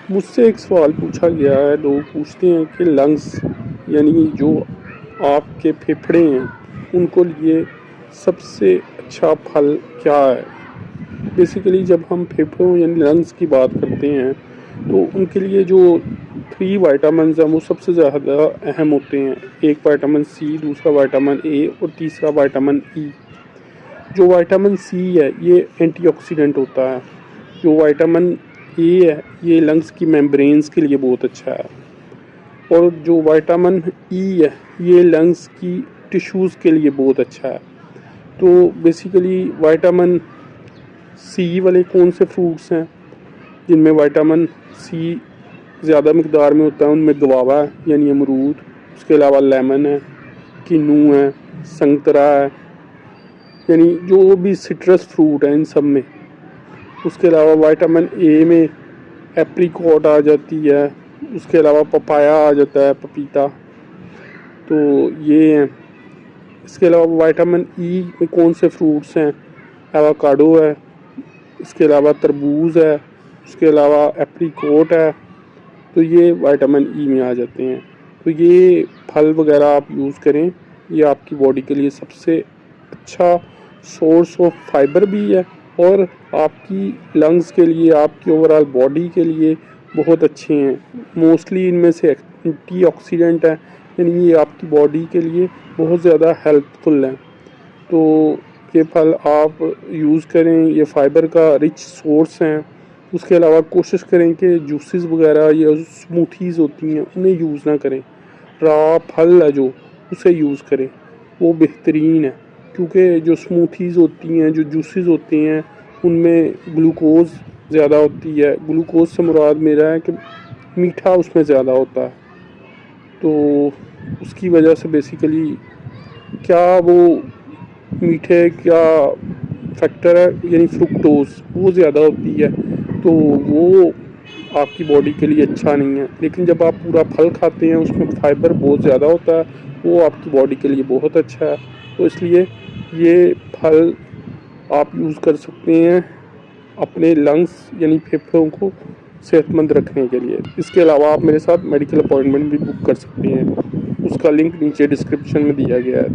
مجھ سے ایک سوال پوچھا گیا ہے، لوگ پوچھتے ہیں کہ لنگس یعنی جو آپ کے پھیپھڑے ہیں ان کو لیے سب سے اچھا پھل کیا ہے۔ بیسیکلی جب ہم پھیپھڑوں یعنی لنگس کی بات کرتے ہیں تو ان کے لیے جو 3 وائٹامنز ہیں وہ سب سے زیادہ اہم ہوتے ہیں۔ ایک وائٹامن سی، دوسرا وائٹامن اے اور تیسرا وائٹامن ای۔ جو وائٹامن سی ہے یہ اینٹی آکسیڈنٹ ہوتا ہے۔ جو وائٹامن اے ہے یہ لنگس کی میمبرینز کے لیے بہت اچھا ہے، اور جو وائٹامن ای ہے یہ لنگس کی ٹیشوز کے لیے بہت اچھا ہے۔ تو بیسیکلی وائٹامن سی والے کون سے فروٹس ہیں جن میں وائٹامن سی زیادہ مقدار میں ہوتا ہے؟ ان میں گوابا ہے یعنی امرود، اس کے علاوہ لیمن ہے، کنو ہے، سنترا ہے، یعنی جو بھی سٹرس فروٹ ہیں ان سب میں۔ اس کے علاوہ وائٹامن اے میں ایپریکوٹ آ جاتی ہے، اس کے علاوہ پپایا آ جاتا ہے، پپیتا۔ تو یہ ہیں۔ اس کے علاوہ وائٹامن ای میں کون سے فروٹس ہیں؟ ایووکاڈو ہے، اس کے علاوہ تربوز ہے، اس کے علاوہ ایپریکوٹ ہے۔ تو یہ وائٹامن ای میں آ جاتے ہیں۔ تو یہ پھل وغیرہ آپ یوز کریں، یہ آپ کی باڈی کے لیے سب سے اچھا سورس آف فائبر بھی ہے، اور آپ کی لنگز کے لیے، آپ کی اوور آل باڈی کے لیے بہت اچھے ہیں۔ موسٹلی ان میں سے اینٹی آکسیڈنٹ ہیں، یعنی یہ آپ کی باڈی کے لیے بہت زیادہ ہیلپ فل ہیں۔ تو یہ پھل آپ یوز کریں، یہ فائبر کا رچ سورس ہیں۔ اس کے علاوہ کوشش کریں کہ جوسز وغیرہ یا سموتھیز ہوتی ہیں انہیں یوز نہ کریں، را پھل ہے جو اسے یوز کریں، وہ بہترین ہے۔ کیونکہ جو سموتھیز ہوتی ہیں، جو جوسز ہوتے ہیں، ان میں گلوکوز زیادہ ہوتی ہے۔ گلوکوز سے مراد میرا ہے کہ میٹھا اس میں زیادہ ہوتا ہے۔ تو اس کی وجہ سے بیسیکلی کیا وہ میٹھے کیا فیکٹر ہے، یعنی فرکٹوز وہ زیادہ ہوتی ہے، تو وہ آپ کی باڈی کے لیے اچھا نہیں ہے۔ لیکن جب آپ پورا پھل کھاتے ہیں اس میں فائبر بہت زیادہ ہوتا ہے، وہ آپ کی باڈی کے لیے بہت اچھا ہے۔ تو اس لیے یہ پھل آپ یوز کر سکتے ہیں اپنے لنگس یعنی پھیپھڑوں کو صحت مند رکھنے کے لیے۔ اس کے علاوہ آپ میرے ساتھ میڈیکل اپوائنٹمنٹ بھی بک کر سکتے ہیں، اس کا لنک نیچے ڈسکرپشن میں دیا گیا ہے۔